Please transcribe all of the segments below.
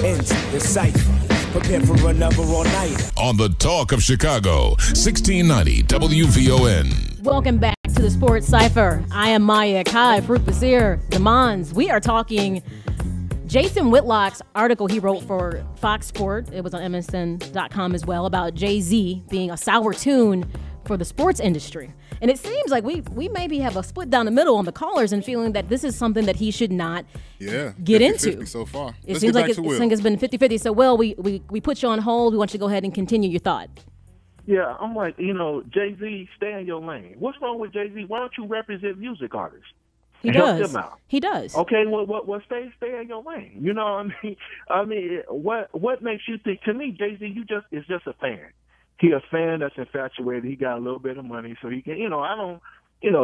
ends the cypher. Prepare for another all-nighter. On the Talk of Chicago, 1690 WVON. Welcome back to the Sports Cypher. I am Maya Kai, Faruq Demonze. We are talking Jason Whitlock's article he wrote for Fox Sports. It was on MSN.com as well, about JayZ being a sour tune for the sports industry. And it seems like we maybe have a split down the middle on the callers and feeling that this is something that he should not get into. So far. It seems like it's been 50-50. So, Will, we put you on hold. We want you to go ahead and continue your thought. Yeah, I'm like, JayZ, stay in your lane. What's wrong with JayZ? Why don't you represent music artists? He does. He does. Okay, well, stay in your lane. You know what I mean? What makes you think? To me, JayZ, is just a fan. He a fan that's infatuated. He got a little bit of money, so he can.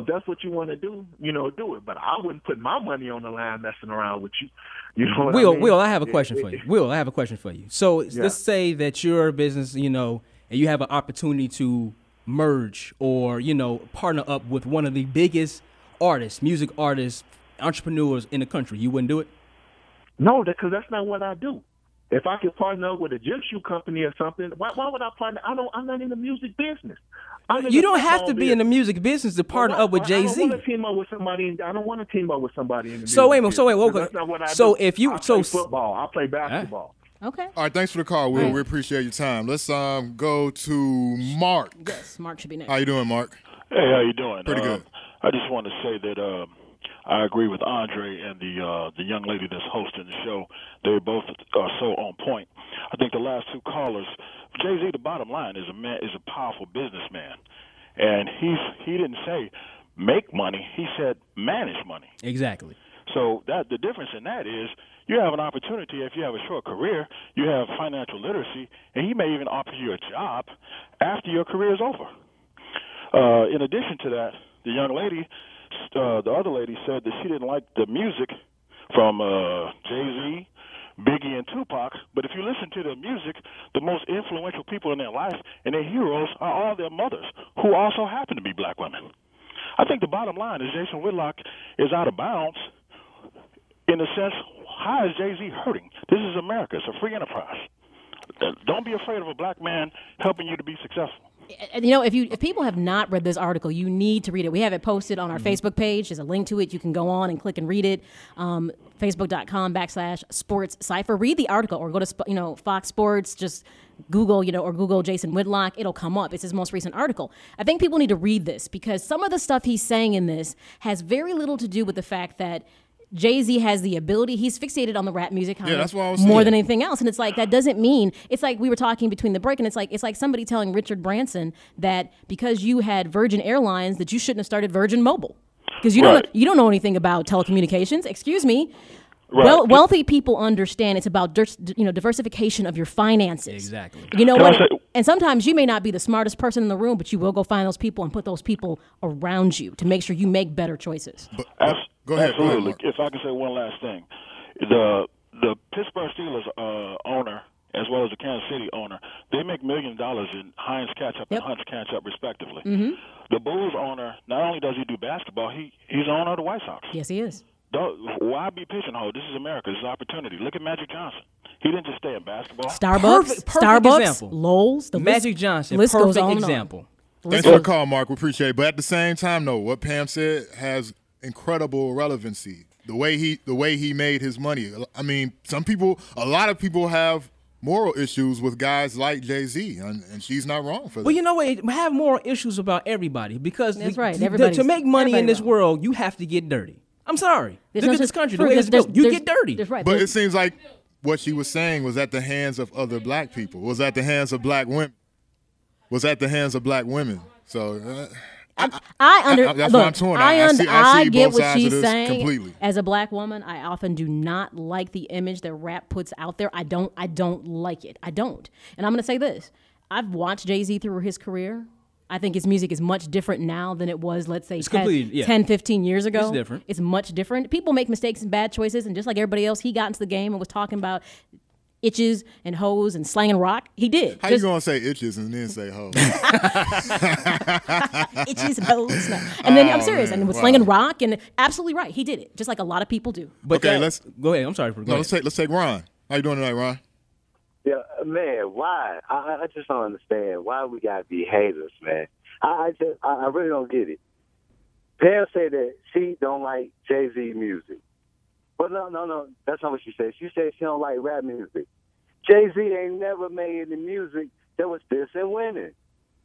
That's what you want to do. Do it. But I wouldn't put my money on the line messing around with you. You know what I mean? Will, I have a question for you. Will, I have a question for you. So let's say that you're a business, and you have an opportunity to merge or partner up with one of the biggest artists, music artists, entrepreneurs in the country. You wouldn't do it? No, because that's not what I do. If I could partner up with a gym shoe company or something, why would I partner? I'm not in the music business. You don't have to be in the music business to partner up with JayZ. I don't want to team up with somebody. I don't want to team up with somebody in the so music business. Okay. That's not what I so do. if you I play football, I play basketball. Okay. All right, thanks for the call, Will. We appreciate your time. Let's go to Mark. Yes, Mark should be next. How you doing, Mark? Hey, how you doing? Pretty good. I just want to say that I agree with Andre and the young lady that's hosting the show. They both are so on point. I think the last two callers, JayZ, the bottom line is a powerful businessman, and he didn't say make money. He said manage money. Exactly. So that the difference in that is you have an opportunity if you have a short career, you have financial literacy, and he may even offer you a job after your career is over. In addition to that, the young lady, the other lady said that she didn't like the music from JayZ, Biggie, and Tupac. But if you listen to their music, the most influential people in their life and their heroes are all their mothers, who also happen to be black women. I think the bottom line is Jason Whitlock is out of bounds in the sense, how is JayZ hurting? This is America. It's a free enterprise. Don't be afraid of a black man helping you to be successful. If people have not read this article, you need to read it. We have it posted on our Facebook page. There's a link to it. You can go on and click and read it. Facebook.com/Sports Cypher. Read the article or go to Fox Sports. Just Google or Google Jason Whitlock. It'll come up. It's his most recent article. I think people need to read this because some of the stuff he's saying in this has very little to do with the fact that JayZ has the ability. He's fixated on the rap music that's what I was more saying. than anything else. And it's like, that doesn't mean, it's like we were talking between the break, and it's like somebody telling Richard Branson that because you had Virgin Airlines that you shouldn't have started Virgin Mobile. Because you don't know anything about telecommunications. Excuse me. Right. Wealthy people understand it's about diversification of your finances. Exactly. You know what? And sometimes you may not be the smartest person in the room, but you will go find those people and put those people around you to make sure you make better choices. Go ahead. Absolutely. If I can say one last thing, the Pittsburgh Steelers owner as well as the Kansas City owner, they make $1 million in Heinz ketchup and Hunt's ketchup respectively. Mm-hmm. The Bulls owner, not only does he do basketball, he's the owner of the White Sox. Yes, he is. Why be pigeonholed? This is America. This is opportunity. Look at Magic Johnson. He didn't just stay in basketball. Perfect example. Lowe's, Magic Johnson. Perfect example. Thanks for the call, Mark. We appreciate it. But at the same time, though, what Pam said has incredible relevancy. The way he made his money. I mean, a lot of people have moral issues with guys like JayZ, and she's not wrong for that. Well, you know what? We have moral issues about everybody because that's right. To make money in this world, you have to get dirty. I'm sorry. Look at this country. The way it's built. You get dirty. Right. But it seems like what she was saying was at the hands of other black people. Was at the hands of black women. So that's why I'm torn. I see get both what sides she's of this saying. completely. As a black woman, I often do not like the image that rap puts out there. I don't like it. I don't. And I'm going to say this. I've watched JayZ through his career. I think his music is much different now than it was, let's say, 10, 15 years ago. It's different. It's much different. People make mistakes and bad choices, and just like everybody else, he got into the game and was talking about itches and hoes and slanging rock. He did. How you going to say itches and then say hoes? Itches and hoes. No. And then, I'm serious, and with slanging rock, and absolutely right. He did it, just like a lot of people do. But let's go ahead. I'm sorry. Let's take Ron. How you doing tonight, Ron? Yeah, man, why? I just don't understand why we gotta be haters, man. I really don't get it. Pam said that she don't like JayZ music. But no, that's not what she said. She said she don't like rap music. JayZ ain't never made any music that was dissing women.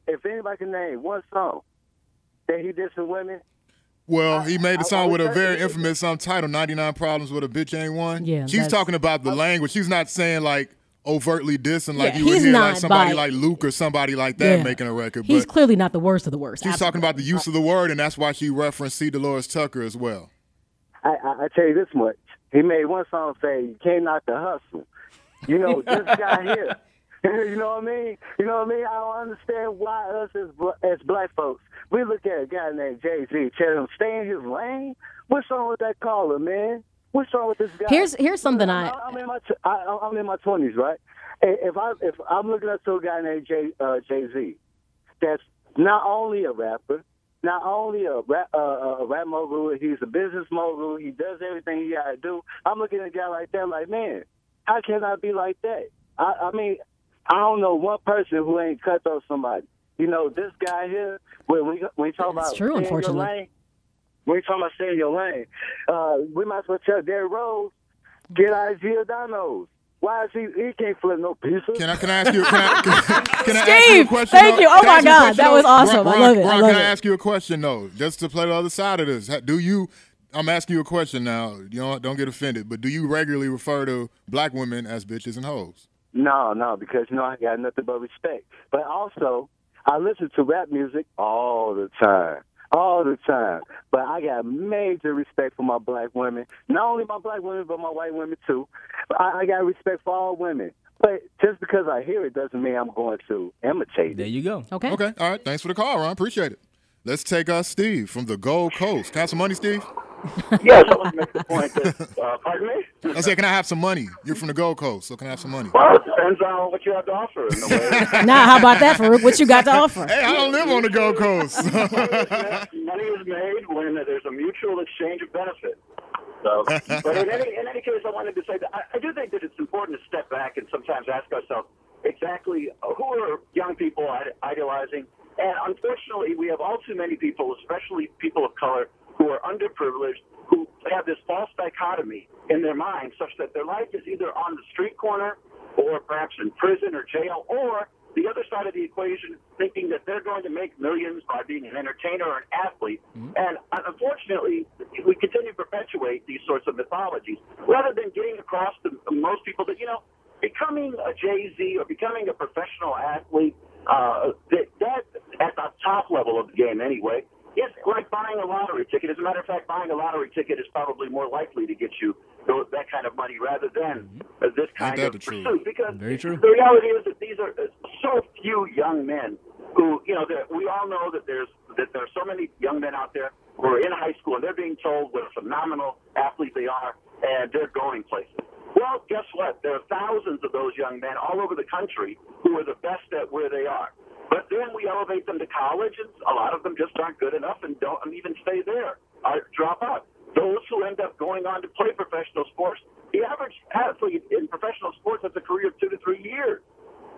If anybody can name one song that he dissing women. Well, he made a song with a very infamous title, 99 Problems with a Bitch Ain't One. Yeah, she's talking about the language. She's not saying like overtly dissing like you would he's hear not like somebody like Luke or somebody like that making a record. He's but clearly not the worst of the worst. She's talking about the use of the word, and that's why she referenced C. Dolores Tucker as well. I tell you this much. He made one song say, "You can't knock the hustle." You know, this guy here. You know what I mean? You know what I mean? I don't understand why us as black folks, we look at a guy named JayZ, tell him stay in his lane. What's wrong with that caller, man? What's wrong with this guy? Here's something I'm in my 20s, right? If I'm looking up to a guy named JayZ, that's not only a rapper, not only a rap mogul, he's a business mogul. He does everything he got to do. I'm looking at a guy like that, like, man, how can I be like that? I mean, I don't know one person who ain't cut off somebody. You know, this guy here, when we talk about true, unfortunately. your lane, when we talk about staying in your lane, we might as well tell Derrick Rose, get out of Giordano's. Why is he can't flip no pieces? Can I ask you? Can I Steve, ask you a question? thank you. Oh my God, that was awesome. Ron, I love it. Ron, can I ask you a question though, just to play the other side of this? I'm asking you a question now. You don't get offended, but do you regularly refer to black women as bitches and hoes? No, because I got nothing but respect. But also, I listen to rap music all the time. But I got major respect for my black women. Not only my black women, but my white women too. I got respect for all women. But just because I hear it doesn't mean I'm going to imitate it. There you go. Okay. All right. Thanks for the call, Ron. Appreciate it. Let's take Steve from the Gold Coast. Can I have some money, Steve? Yes, I want to make the point that, pardon me? I said, can I have some money? You're from the Gold Coast, so can I have some money? Well, it depends on what you have to offer. In a way. Now, how about that, Faruq? What you got to offer? Hey, I don't live on the Gold Coast. Money is made when there's a mutual exchange of benefit. So, but in any case, I wanted to say that I do think that it's important to step back and sometimes ask ourselves exactly who are young people idealizing. And unfortunately, we have all too many people, especially people of color, who are underprivileged, who have this false dichotomy in their mind such that their life is either on the street corner or perhaps in prison or jail, or the other side of the equation, thinking that they're going to make millions by being an entertainer or an athlete. Mm-hmm. And unfortunately, we continue to perpetuate these sorts of mythologies rather than getting across to most people that, becoming a JayZ or becoming a professional athlete, that at the top level of the game anyway, is like buying a lottery ticket. As a matter of fact, buying a lottery ticket is probably more likely to get you that kind of money rather than this kind of pursuit. Because the reality is that these are so few young men who, we all know that there are so many young men out there who are in high school and they're being told what a phenomenal athlete they are and they're going places. Well, guess what? There are thousands of those young men all over the country who are the best at where they are. But then we elevate them to college, and a lot of them just aren't good enough and don't even stay there or drop out. Those who end up going on to play professional sports, the average athlete in professional sports has a career of 2 to 3 years.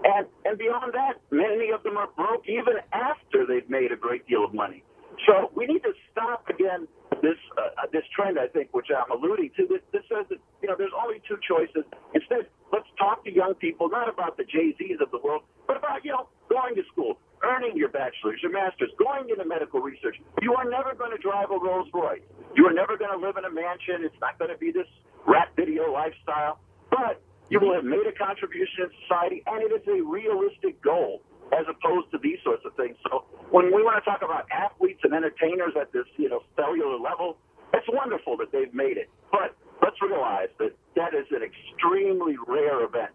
And beyond that, many of them are broke even after they've made a great deal of money. So we need to stop, again, this trend, I think, which I'm alluding to. This says that, there's only two choices. Instead, let's talk to young people, not about the JayZs of the world, but about, going to school, earning your bachelor's, your master's, going into medical research. You are never going to drive a Rolls Royce. You are never going to live in a mansion. It's not going to be this rap video lifestyle. But you will have made a contribution in society, and it is a realistic goal as opposed to these sorts of things. So when we want to talk about athletes and entertainers at this, cellular level, it's wonderful that they've made it. But let's realize that is an extremely rare event.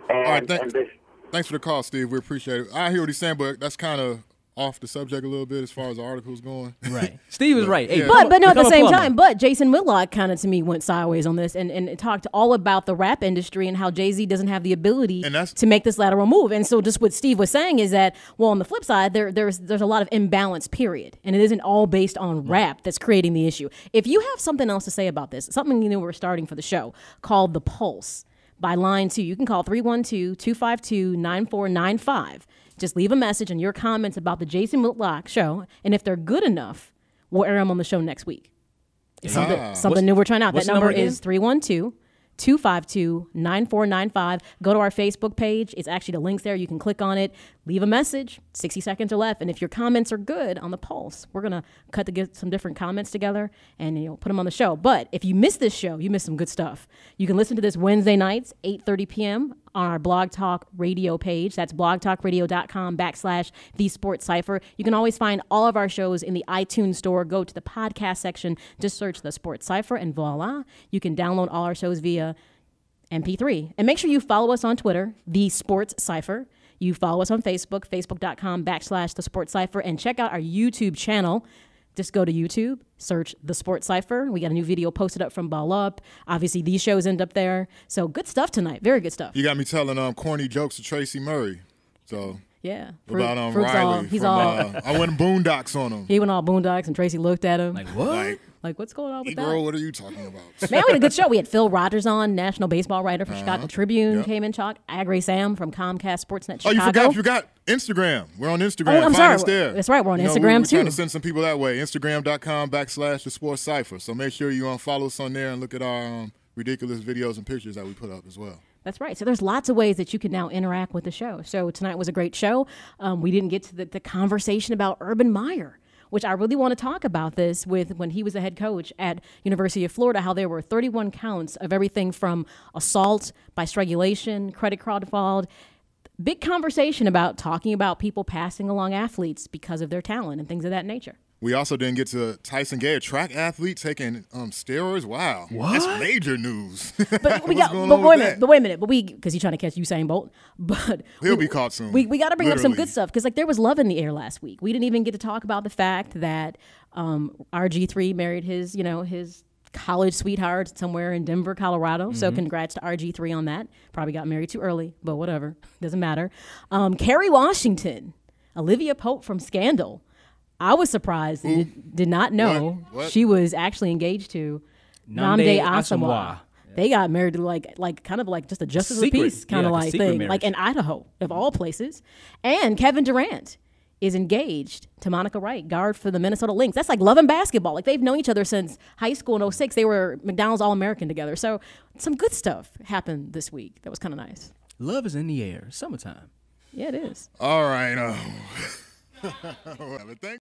And, all right, thanks for the call, Steve. We appreciate it. I hear what he's saying, but that's kind of off the subject a little bit as far as the article's going. Right. Steve is right. Hey, but no, at the same time, but Jason Whitlock kind of, to me, went sideways on this and talked all about the rap industry and how JayZ doesn't have the ability to make this lateral move. And so just what Steve was saying is that, well, on the flip side, there's a lot of imbalance, period. And it isn't all based on rap that's creating the issue. If you have something else to say about this, something we're starting for the show called The Pulse, by line 2. You can call 312-252-9495. Just leave a message and your comments about the Jason Whitlock show. And if they're good enough, we'll air them on the show next week. It's something new we're trying out. That number is 312-252-9495. Go to our Facebook page. It's actually the link's there. You can click on it. Leave a message. 60 seconds or left. And if your comments are good on the pulse, we're going to get some different comments together and put them on the show. But if you missed this show, you missed some good stuff. You can listen to this Wednesday nights, 8:30 p.m. on our Blog Talk Radio page. That's blogtalkradio.com/The Sports Cypher. You can always find all of our shows in the iTunes store. Go to the podcast section. Just search The Sports Cypher, and voila, you can download all our shows via MP3. And make sure you follow us on Twitter, The Sports Cypher. You follow us on Facebook, facebook.com/The Sports Cypher, and check out our YouTube channel. Just go to YouTube, search The Sports Cypher. We got a new video posted up from Ball Up. Obviously, these shows end up there. So good stuff tonight. Very good stuff. You got me telling corny jokes to Tracy Murray. So yeah, about Faruq's Riley. I went boondocks on him. He went all boondocks, and Tracy looked at him like, what? Like, what's going on with Negro, that? what are you talking about? Man, we had a good show. We had Phil Rogers on, national baseball writer for Chicago Tribune, came in. Agri Sam from Comcast Sportsnet Chicago. You forgot Instagram. We're on Instagram. Oh, I'm Find us sorry. there. That's right. We're on Instagram, we're too. trying to send some people that way. Instagram.com/The Sports Cypher. So make sure you follow us on there and look at our ridiculous videos and pictures that we put up as well. That's right. So there's lots of ways that you can now interact with the show. So tonight was a great show. We didn't get to the conversation about Urban Meyer, which I really want to talk about this with when he was the head coach at University of Florida, how there were 31 counts of everything from assault by strangulation, credit card fraud. Big conversation about talking about people passing along athletes because of their talent and things of that nature. We also didn't get to Tyson Gay, a track athlete taking steroids. Wow, what? That's major news. But wait a minute. But because he's trying to catch Usain Bolt, but he'll be caught soon. We got to bring up some good stuff because there was love in the air last week. We didn't even get to talk about the fact that RG3 married his college sweetheart somewhere in Denver, Colorado. So congrats to RG3 on that. Probably got married too early, but whatever, doesn't matter. Kerry Washington, Olivia Pope from Scandal. I was surprised and did not know she was actually engaged to Nnamdi Asomugha. They got married to like kind of like just a justice of the peace kind of like thing, marriage. Like in Idaho of all places. And Kevin Durant is engaged to Monica Wright, guard for the Minnesota Lynx. That's like love and basketball. Like they've known each other since high school in 2006. They were McDonald's All-American together. So some good stuff happened this week. That was kind of nice. Love is in the air. Summertime. Yeah, it is. All right. Thank